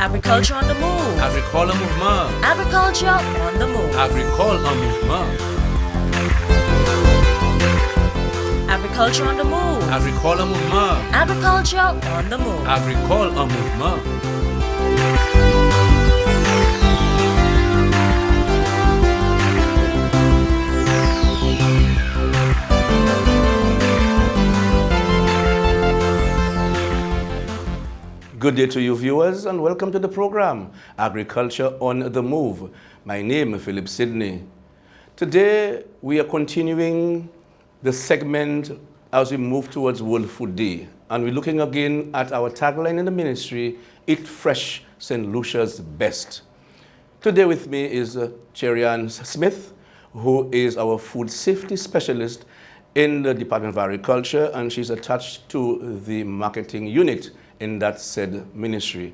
Agriculture on the move. Agricole mouvement. Agriculture on the move. Agricole en mouvement. Agriculture on the move. Agricole en mouvement. Agriculture on the move. Agricole en mouvement. Good day to you viewers and welcome to the program, Agriculture on the Move. My name is Philip Sidney. Today we are continuing the segment as we move towards World Food Day. And we're looking again at our tagline in the ministry, Eat Fresh, St. Lucia's Best. Today with me is Cherianne Smith, who is our food safety specialist in the Department of Agriculture, and she's attached to the marketing unit in that said ministry.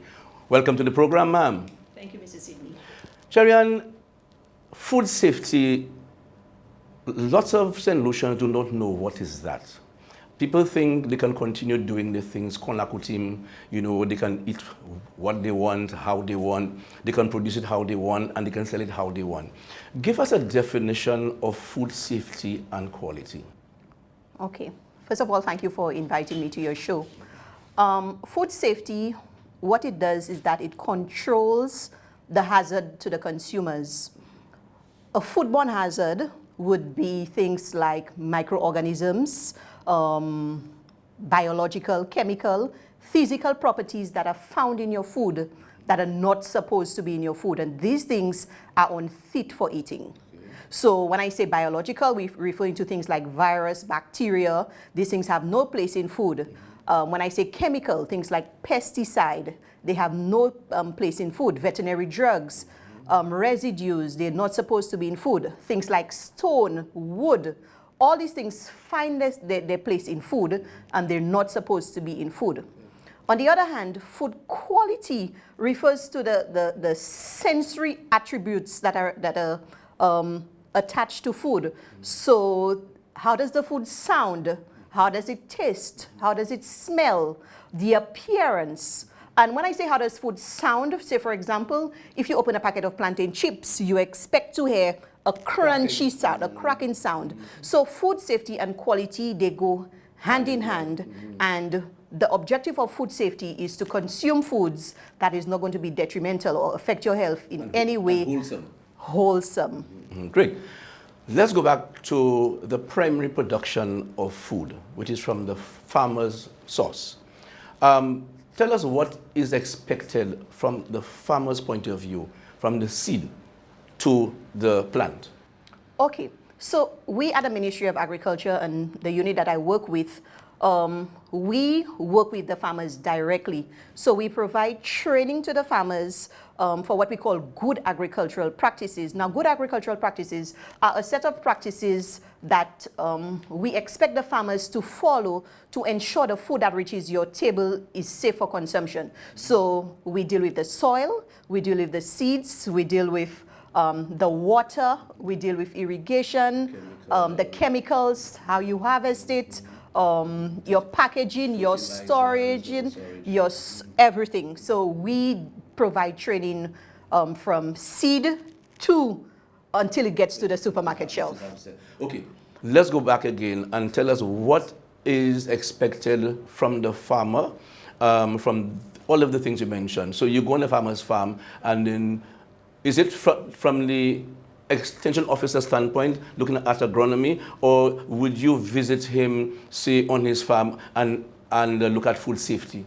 Welcome to the program, ma'am. Thank you, Mrs. Sidney. Cherianne, food safety, lots of St. Lucians do not know what is that. People think they can continue doing the things, konakutim, they can eat what they want, how they want, they can produce it how they want, and they can sell it how they want. Give us a definition of food safety and quality. Okay. First of all, thank you for inviting me to your show. Food safety, what it does is that it controls the hazard to the consumers. A foodborne hazard would be things like microorganisms, biological, chemical, physical properties that are found in your food that are not supposed to be in your food. And these things are unfit for eating. So when I say biological, we're referring to things like virus, bacteria. These things have no place in food. When I say chemical, things like pesticide, they have no place in food. Veterinary drugs, residues, they're not supposed to be in food. Things like stone, wood, all these things find their place in food and they're not supposed to be in food. On the other hand, food quality refers to the sensory attributes that are attached to food. So how does the food sound? How does it taste? How does it smell? The appearance. And when I say how does food sound, say for example, if you open a packet of plantain chips, you expect to hear a crunchy sound, a cracking sound. So food safety and quality, they go hand in hand. And the objective of food safety is to consume foods that is not going to be detrimental or affect your health in any way. Wholesome. Great. Let's go back to the primary production of food, which is from the farmer's source. Tell us what is expected from the farmer's point of view, from the seed to the plant. Okay, so we at the Ministry of Agriculture and the unit that I work with, we work with the farmers directly. So we provide training to the farmers for what we call good agricultural practices. Now, good agricultural practices are a set of practices that we expect the farmers to follow to ensure the food that reaches your table is safe for consumption. So we deal with the soil, we deal with the seeds, we deal with the water, we deal with irrigation, the chemicals, how you harvest it, your packaging, your storage, your everything. So we provide training from seed to until it gets to the supermarket shelf. Okay, let's go back again and tell us what is expected from the farmer, from all of the things you mentioned. So you go on a farmer's farm, and then is it from the extension officer standpoint, looking at agronomy, or would you visit him, say, on his farm and look at food safety?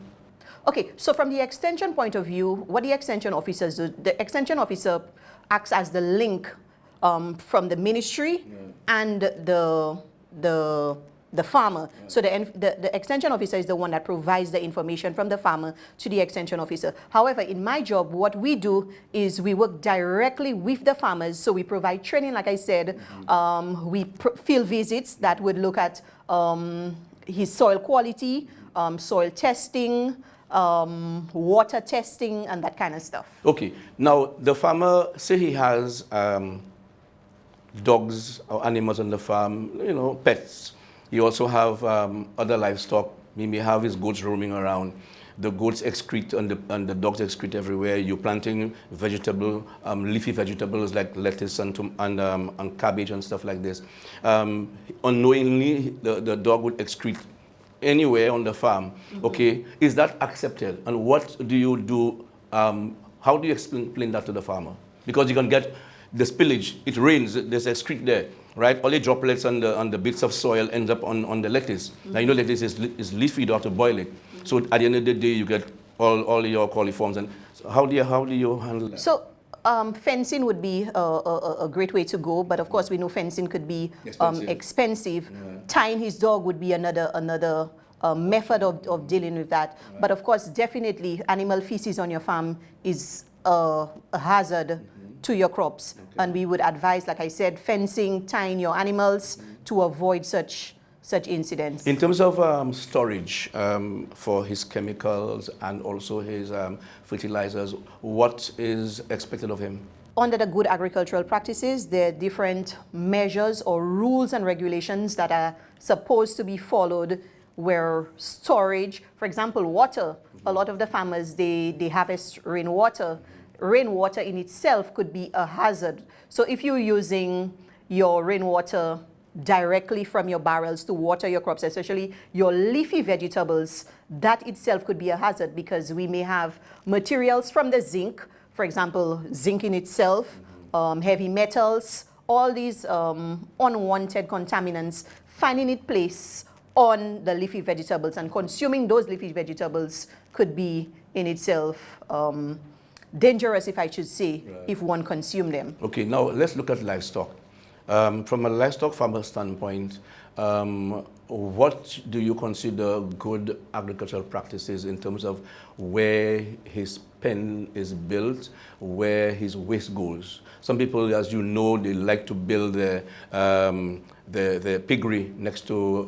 Okay, so from the extension point of view, what the extension officers do, the extension officer acts as the link from the ministry and the farmer. So the extension officer is the one that provides the information from the farmer to the extension officer. However, in my job, what we do is we work directly with the farmers. So we provide training, like I said. We field visits that would look at his soil quality, soil testing, water testing, and that kind of stuff. Okay. Now, the farmer, say he has dogs or animals on the farm, pets. You also have other livestock. He may have his goats roaming around. the goats excrete and the dogs excrete everywhere. You're planting vegetable, leafy vegetables like lettuce and cabbage and stuff like this. Unknowingly, the dog would excrete anywhere on the farm. Okay, is that accepted? And what do you do? How do you explain that to the farmer? Because you can get the spillage. It rains. There's excrete there. Right, all the droplets and the bits of soil end up on the lettuce. Now you know lettuce is leafy, you don't have to boil it. So at the end of the day, you get all your coliforms. And so how do you handle that? So fencing would be a great way to go, but of course we know fencing could be expensive. Yeah. Tying his dog would be another method of dealing with that. Right. But of course, definitely animal feces on your farm is a hazard to your crops. Okay. And we would advise, like I said, fencing, tying your animals to avoid such incidents. In terms of storage for his chemicals and also his fertilizers, what is expected of him? Under the good agricultural practices, there are different measures or rules and regulations that are supposed to be followed where storage, for example, water. A lot of the farmers, they harvest rainwater. Rainwater in itself could be a hazard. So if you're using your rainwater directly from your barrels to water your crops, especially your leafy vegetables, that itself could be a hazard because we may have materials from the zinc, for example, zinc in itself, heavy metals, all these unwanted contaminants finding its place on the leafy vegetables, and consuming those leafy vegetables could be in itself dangerous, if I should say, right, if one consumed them. Okay, now let's look at livestock. From a livestock farmer standpoint, what do you consider good agricultural practices in terms of where his pen is built, where his waste goes? Some people, as you know, they like to build the piggery next to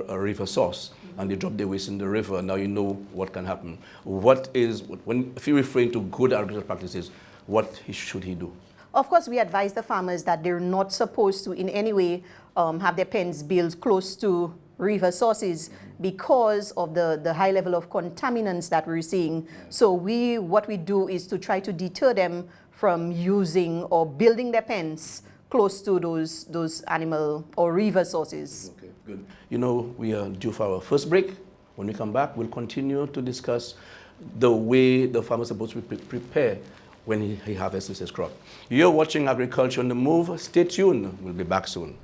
a river source, and they drop their waste in the river. Now you know what can happen. If you're referring to good agricultural practices, what should he do? Of course, we advise the farmers that they're not supposed to in any way have their pens built close to river sources because of the high level of contaminants that we're seeing. So what we do is to try to deter them from using or building their pens close to those animal or river sources. Okay, good. You know, we are due for our first break. When we come back, we'll continue to discuss the way the farmer is supposed to prepare when he harvests his crop. You're watching Agriculture on the Move. Stay tuned. We'll be back soon.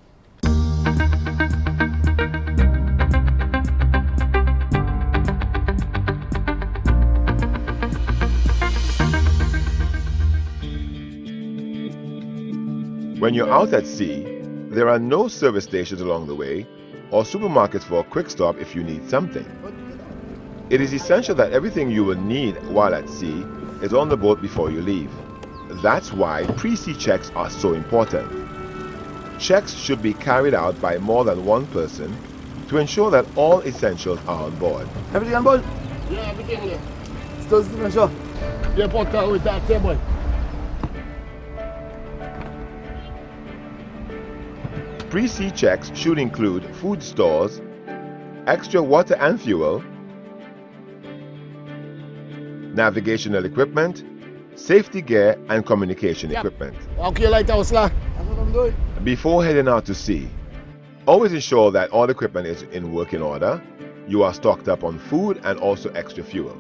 When you're out at sea, there are no service stations along the way or supermarkets for a quick stop if you need something. It is essential that everything you will need while at sea is on the boat before you leave. That's why pre-sea checks are so important. Checks should be carried out by more than one person to ensure that all essentials are on board. Everything on board? Yeah, everything there. Still the show. Yeah, put that with that table. Pre-sea checks should include food stores, extra water and fuel, navigational equipment, safety gear, and communication equipment. Okay, lighthouse, lah. That's what I'm doing. Before heading out to sea, always ensure that all equipment is in working order, you are stocked up on food and also extra fuel.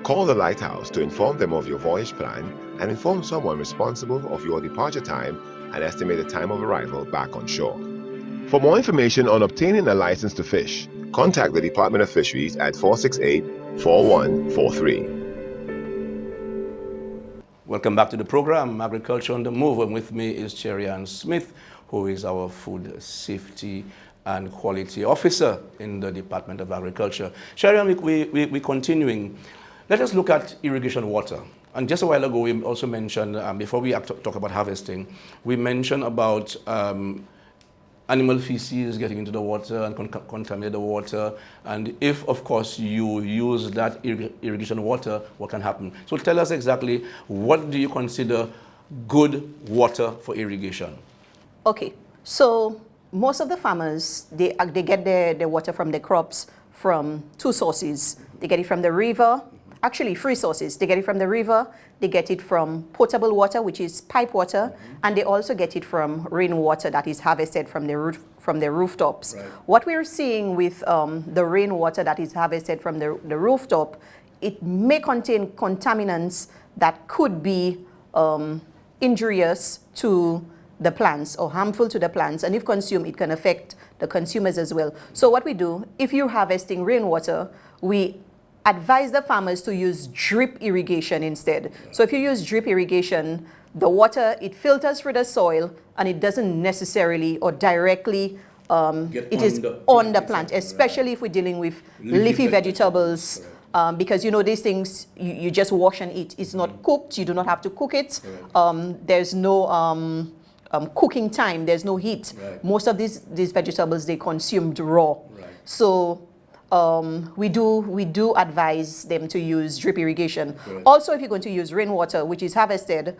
Call the lighthouse to inform them of your voyage plan and inform someone responsible of your departure time and estimated time of arrival back on shore. For more information on obtaining a license to fish, contact the Department of Fisheries at 468-4143. Welcome back to the program, Agriculture on the Move. And with me is Cherry Ann Smith, who is our Food Safety and Quality Officer in the Department of Agriculture. Cherry Ann, we're continuing. Let us look at irrigation water. And just a while ago, we also mentioned, before we talk about harvesting, we mentioned about animal feces getting into the water and contaminate the water. And if, of course, you use that irrigation water, what can happen? So tell us exactly, what do you consider good water for irrigation? Okay, so most of the farmers, they get their water from their crops from two sources. They get it from the river, actually 3 sources. They get it from the river, they get it from potable water, which is pipe water, and they also get it from rainwater that is harvested from the rooftops. Right. What we're seeing with the rainwater that is harvested from the rooftop, it may contain contaminants that could be injurious to the plants or harmful to the plants, and if consumed, it can affect the consumers as well. So what we do, if you're harvesting rainwater, we advise the farmers to use drip irrigation instead. So if you use drip irrigation, the water, it filters through the soil and it doesn't necessarily or directly, it is on the plant, especially if we're dealing with leafy vegetables. Because you know these things you just wash and eat. It's not cooked. You do not have to cook it. There's no cooking time. There's no heat. Right. Most of these vegetables they consumed raw. Right. So we do advise them to use drip irrigation. Right. Also, if you're going to use rainwater, which is harvested,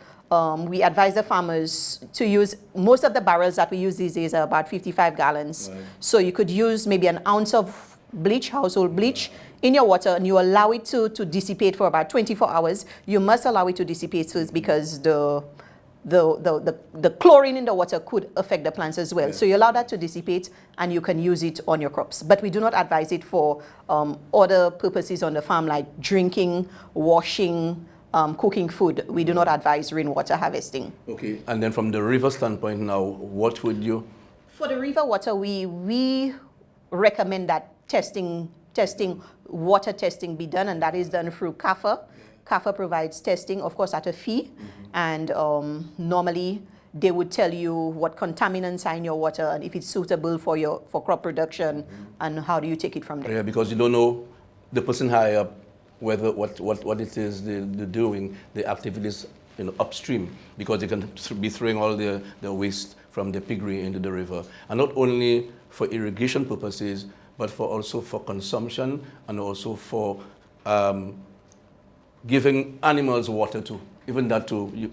we advise the farmers to use, most of the barrels that we use these days are about 55 gallons. Right. So you could use maybe an ounce of bleach, household bleach, in your water, and you allow it to dissipate for about 24 hours. You must allow it to dissipate first because the chlorine in the water could affect the plants as well. Yeah. So you allow that to dissipate and you can use it on your crops. But we do not advise it for other purposes on the farm like drinking, washing, cooking food. We do not advise rainwater harvesting. Okay, and then from the river standpoint now, what would you? For the river water, we recommend that water testing be done, and that is done through CAFA. CAFA provides testing, of course, at a fee, and normally they would tell you what contaminants are in your water and if it's suitable for crop production, and how do you take it from there. Yeah, because you don't know the person high up whether what it is they're doing, the activities upstream, because they can be throwing all the waste from the piggery into the river, and not only for irrigation purposes, but also for consumption and also for giving animals water too. Even that too,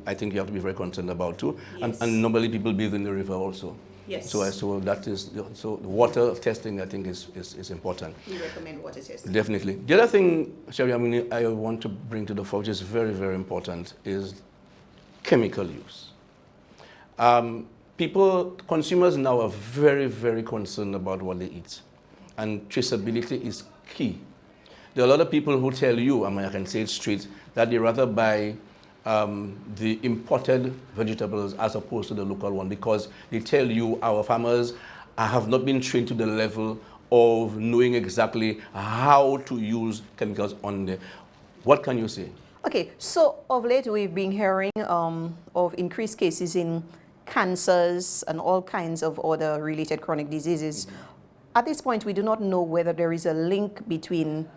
I think you have to be very concerned about too. Yes. And normally people bathe in the river also. Yes. So that is so the water testing I think is important. We recommend water testing. Definitely. The other thing, Sherry, I want to bring to the fore, which is very, very important, is chemical use. Consumers now are very, very concerned about what they eat, and traceability is key. There are a lot of people who tell you, I can say it straight, that they rather buy the imported vegetables as opposed to the local one, because they tell you our farmers have not been trained to the level of knowing exactly how to use chemicals on there. What can you say? Okay, so of late we've been hearing of increased cases in cancers and all kinds of other related chronic diseases. At this point, we do not know whether there is a link between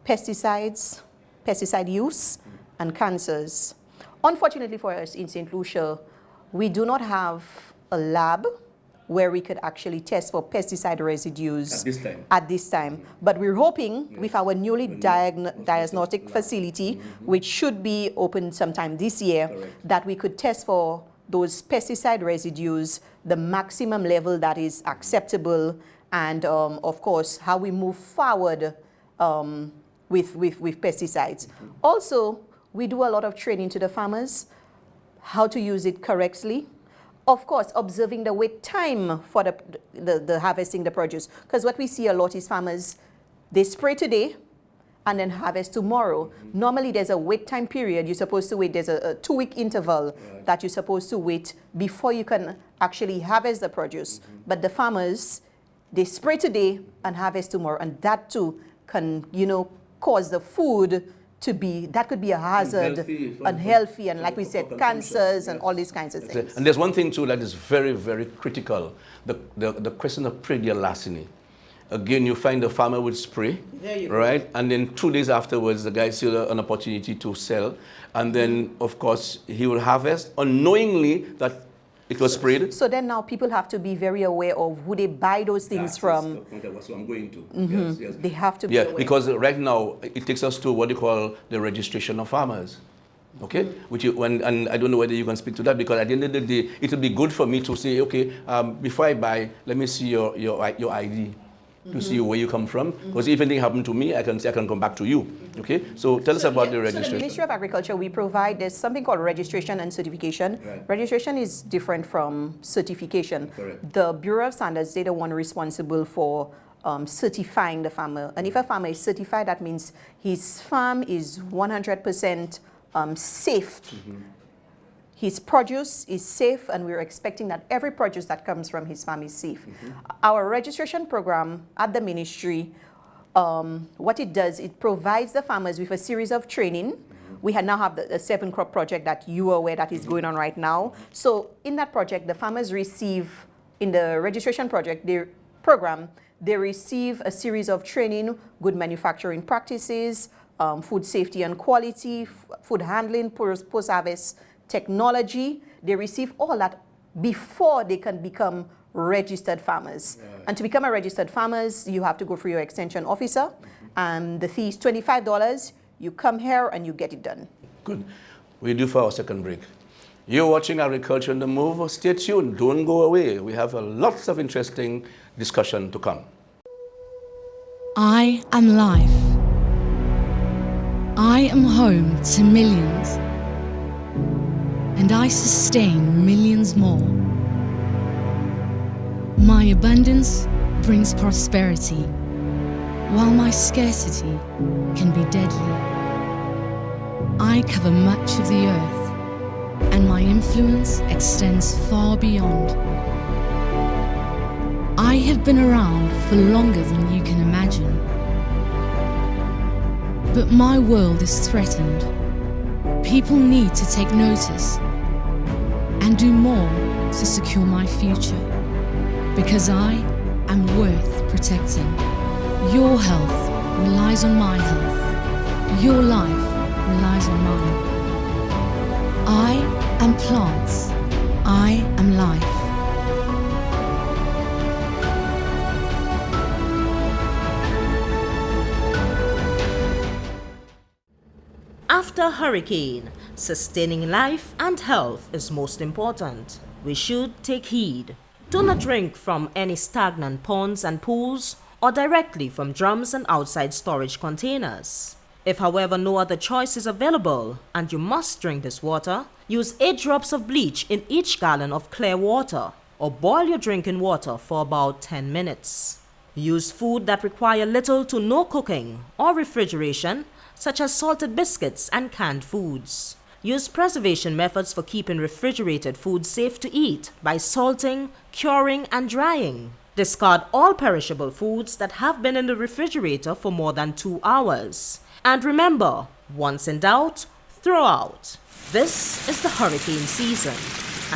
pesticide use and cancers. Unfortunately for us in St. Lucia, we do not have a lab where we could actually test for pesticide residues at this time. But we're hoping with our newly diagnostic facility, which should be open sometime this year, that we could test for those pesticide residues, the maximum level that is acceptable, and of course, how we move forward with pesticides. Also, we do a lot of training to the farmers, how to use it correctly. Of course, observing the wait time for the harvesting the produce. Because what we see a lot is farmers, they spray today and then harvest tomorrow. Normally, there's a wait time period. You're supposed to wait. There's a 2-week interval that you're supposed to wait before you can actually harvest the produce. But the farmers, they spray today and harvest tomorrow. And that too can, cause the food to be, that could be a hazard, unhealthy, and like we said, cancers and all these kinds of things. And there's one thing too that is very, very critical, the question of Predial larceny. Again, you find the farmer would spray, right? And then 2 days afterwards, the guy sees an opportunity to sell. And then, of course, he will harvest unknowingly that it was sprayed. So then now people have to be very aware of who they buy those things from. That's what I'm going to. Yes. They have to be aware. Because right now, it takes us to what they call the registration of farmers. Okay, and I don't know whether you can speak to that, because at the end of the day, it will be good for me to say, okay, before I buy, let me see your ID. to see where you come from. Because if anything happened to me, I can say I can come back to you. Okay? So tell us about the registration. So the Ministry of Agriculture, we provide, there's something called registration and certification. Right. Registration is different from certification. Correct. The Bureau of Standards, they're the one responsible for certifying the farmer. And if a farmer is certified, that means his farm is 100% safe. His produce is safe, and we're expecting that every produce that comes from his farm is safe. Our registration program at the ministry, what it does, it provides the farmers with a series of training. We now have the 7-crop project that you are aware that is going on right now. So in that project, the farmers receive, in the registration project, program, they receive a series of training, good manufacturing practices, food safety and quality, food handling, post-harvest technology. They receive all that before they can become registered farmers. And to become a registered farmers, you have to go through your extension officer, and the fee is $25. You come here and you get it done. Good. We're due for our second break. You're watching Agriculture on the Move. Stay tuned. Don't go away. We have lots of interesting discussion to come. I am life. I am home to millions. And I sustain millions more. My abundance brings prosperity, while my scarcity can be deadly. I cover much of the earth, and my influence extends far beyond. I have been around for longer than you can imagine. But my world is threatened. People need to take notice and do more to secure my future, because I am worth protecting. Your health relies on my health. Your life relies on mine. I am plants. I am life. After a hurricane, sustaining life and health is most important. We should take heed. Do not drink from any stagnant ponds and pools or directly from drums and outside storage containers. If, however, no other choice is available and you must drink this water, use 8 drops of bleach in each gallon of clear water, or boil your drinking water for about 10 minutes. Use food that require little to no cooking or refrigeration, such as salted biscuits and canned foods. Use preservation methods for keeping refrigerated food safe to eat by salting, curing, and drying. Discard all perishable foods that have been in the refrigerator for more than 2 hours. And remember, once in doubt, throw out. This is the hurricane season,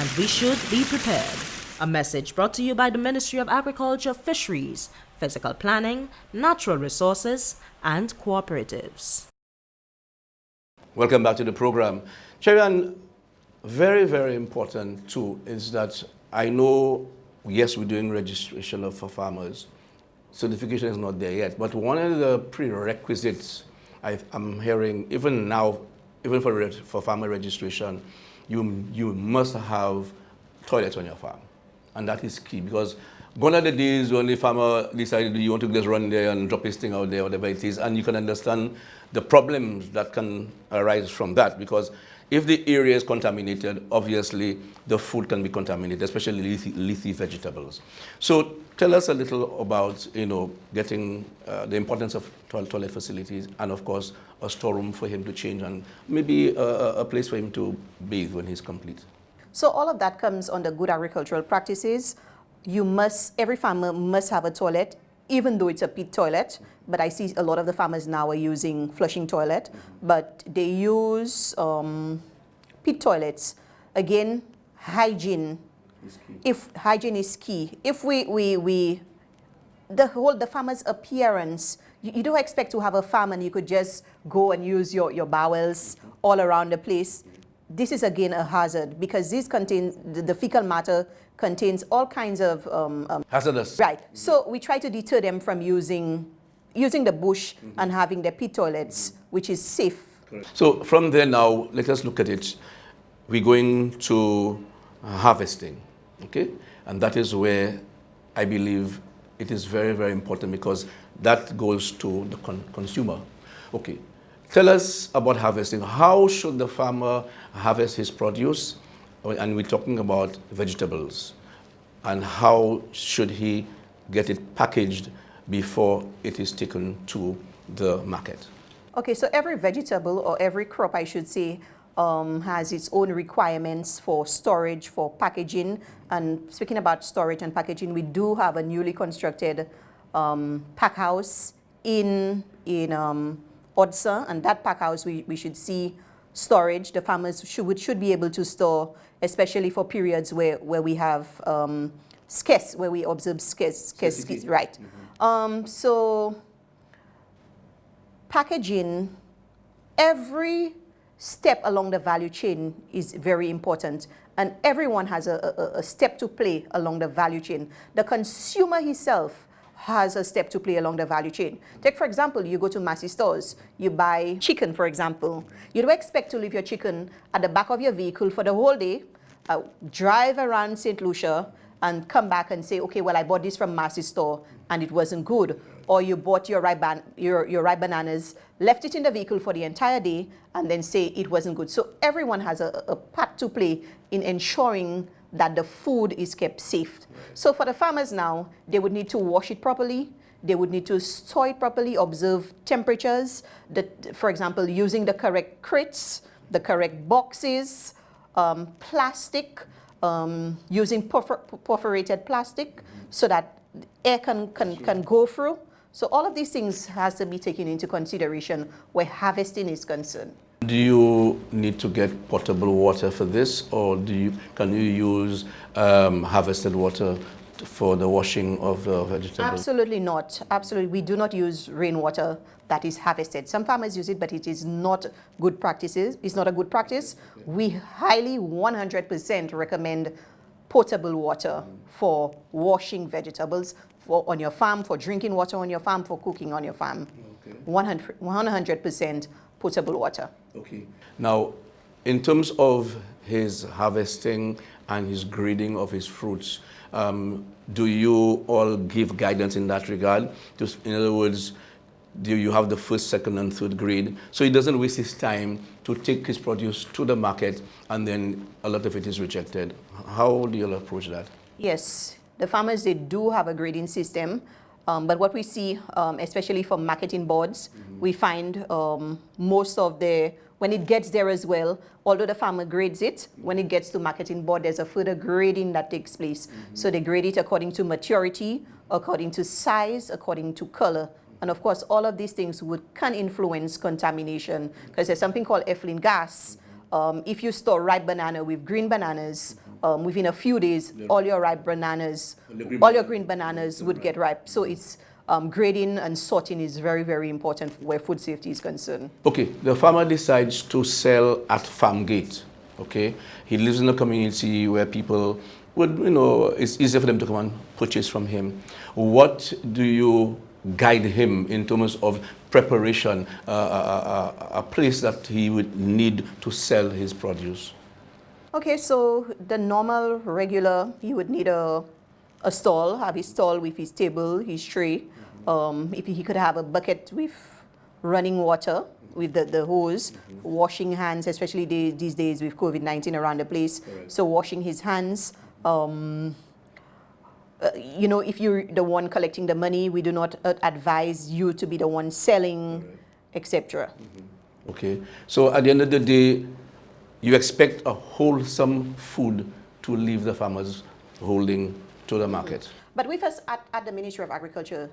and we should be prepared. A message brought to you by the Ministry of Agriculture, Fisheries, Physical Planning, Natural Resources, and Cooperatives. Welcome back to the program. Cherian, very, very important too is that I know, yes, we're doing registration for farmers. Certification is not there yet, but one of the prerequisites I'm hearing, even now, even for farmer registration, you must have toilets on your farm. And that is key, because gone are the days when the farmer decided you want to just run there and drop his thing out there, whatever it is, and you can understand the problems that can arise from that, because if the area is contaminated, obviously the food can be contaminated, especially leafy vegetables. So tell us a little about, getting the importance of toilet facilities, and of course a storeroom for him to change, and maybe a place for him to bathe when he's complete. So all of that comes under good agricultural practices. Every farmer must have a toilet, even though it's a pit toilet. But I see a lot of the farmers now are using flushing toilet, but they use pit toilets. Again, hygiene. If hygiene is key. If the farmer's appearance, you don't expect to have a farm and you could just go and use your bowels all around the place. This is again a hazard, because this contains, the fecal matter contains all kinds of hazardous. Right. So we try to deter them from using the bush and having their pit toilets, which is safe. Correct. So from there now, let us look at it. We're going to harvesting, okay? And that is where I believe it is very, very important because that goes to the consumer. Okay, tell us about harvesting. How should the farmer harvest his produce? And we're talking about vegetables. And how should he get it packaged before it is taken to the market? Okay, so every vegetable or every crop, I should say, has its own requirements for storage, for packaging. And speaking about storage and packaging, we do have a newly constructed pack house in Odsa, and that pack house we should see storage. The farmers should be able to store, especially for periods where we have where we observe scarcity. Right. So packaging, every step along the value chain is very important, and everyone has a step to play along the value chain. The consumer himself has a step to play along the value chain. Take, for example, you go to massy stores, you buy chicken, for example. You don't expect to leave your chicken at the back of your vehicle for the whole day, drive around St. Lucia, and come back and say, okay, well, I bought this from massy store and it wasn't good. Or you bought your ripe bananas, left it in the vehicle for the entire day, and then say it wasn't good. So everyone has a part to play in ensuring that the food is kept safe. So for the farmers now, they would need to wash it properly. They would need to store it properly, observe temperatures, for example, using the correct crates, the correct boxes, plastic, using perforated plastic so that air can go through. So all of these things has to be taken into consideration where harvesting is concerned. Do you need to get potable water for this, or can you use harvested water for the washing of the vegetables? Absolutely not. Absolutely. We do not use rainwater that is harvested. Some farmers use it, but it is not good practices. It's not a good practice. Okay. We highly 100% recommend potable water for washing vegetables, on your farm, for drinking water on your farm, for cooking on your farm. Okay. 100% potable water. Okay. Now, in terms of his harvesting and his grading of his fruits, do you all give guidance in that regard? Just, in other words, do you have the first, second, and third grade? So he doesn't waste his time to take his produce to the market and then a lot of it is rejected. How do you all approach that? Yes, the farmers, they do have a grading system. But what we see, especially from marketing boards, we find most of when it gets there as well, although the farmer grades it, when it gets to marketing board, there's a further grading that takes place. So they grade it according to maturity, according to size, according to color. And of course, all of these things can influence contamination, because there's something called ethylene gas. If you store ripe banana with green bananas, within a few days, all your green bananas would get ripe. So it's grading and sorting is very, very important where food safety is concerned. Okay, the farmer decides to sell at farm gate. Okay, he lives in a community where people would, it's easier for them to come and purchase from him. What do you guide him in terms of preparation, a place that he would need to sell his produce? Okay, so the normal, regular, he would need a stall, have his stall with his table, his tray. If he could have a bucket with running water, with the hose, washing hands, especially these days with COVID-19 around the place. Correct. So washing his hands. If you're the one collecting the money, we do not advise you to be the one selling, etc. Okay, so at the end of the day, you expect a wholesome food to leave the farmer's holding to the market. But with us at the Ministry of Agriculture,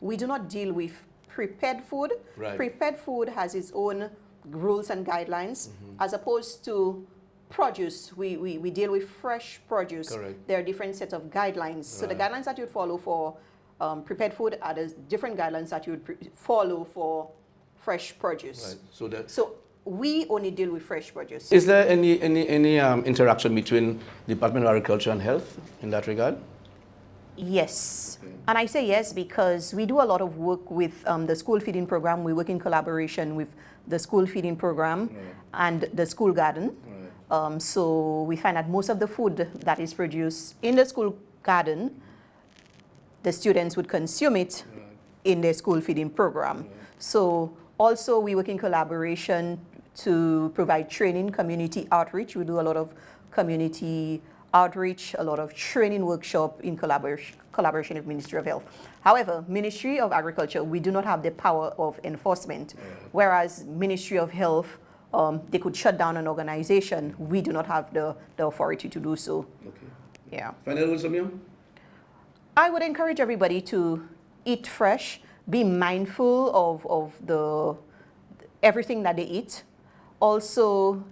we do not deal with prepared food. Right. Prepared food has its own rules and guidelines, as opposed to produce. We deal with fresh produce. Correct. There are different sets of guidelines. Right. So the guidelines that you'd follow for prepared food are the different guidelines that you would follow for fresh produce. Right. So we only deal with fresh produce. Is there any interaction between Department of Agriculture and Health in that regard? Yes. Okay. And I say yes because we do a lot of work with the school feeding program. We work in collaboration with the school feeding program and the school garden. So we find that most of the food that is produced in the school garden, the students would consume it in their school feeding program. So also we work in collaboration to provide training, community outreach. We do a lot of community outreach, a lot of training workshop in collaboration with Ministry of Health. However, Ministry of Agriculture, we do not have the power of enforcement, whereas Ministry of Health, they could shut down an organization. We do not have the authority to do so. Okay. Yeah. Final words from you? I would encourage everybody to eat fresh, be mindful of everything that they eat. Also,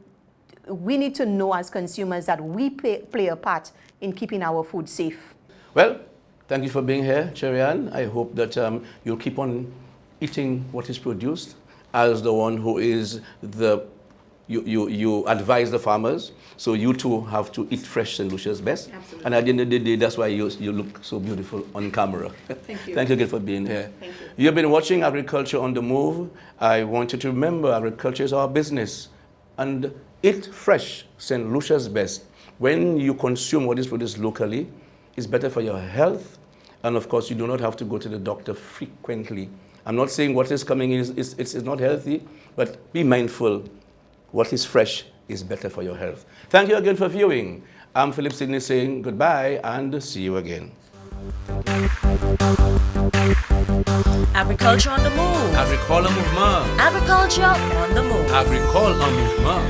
we need to know as consumers that we play a part in keeping our food safe. Well, thank you for being here, Cherian. I hope that you'll keep on eating what is produced as the one who is you advise the farmers. So you too have to eat fresh St. Lucia's best. Absolutely. And at the end of the day, that's why you look so beautiful on camera. Thank you. Thank you again for being here. Thank you. You've been watching Agriculture on the Move. I want you to remember agriculture is our business. And eat fresh St. Lucia's best. When you consume what is produced locally, it's better for your health. And of course, you do not have to go to the doctor frequently. I'm not saying what is coming in is not healthy, but be mindful. What is fresh is better for your health. Thank you again for viewing. I'm Philip Sidney saying goodbye and see you again. Agriculture on the Move. Agricole en mouvement. Agriculture on the Move. Agricole en mouvement.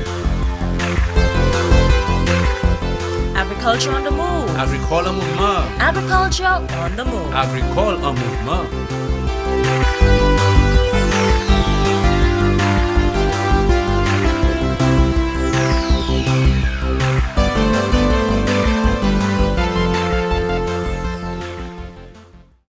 Agriculture on the Move. Agricole en mouvement. Agriculture on the Move. Agricole en mouvement.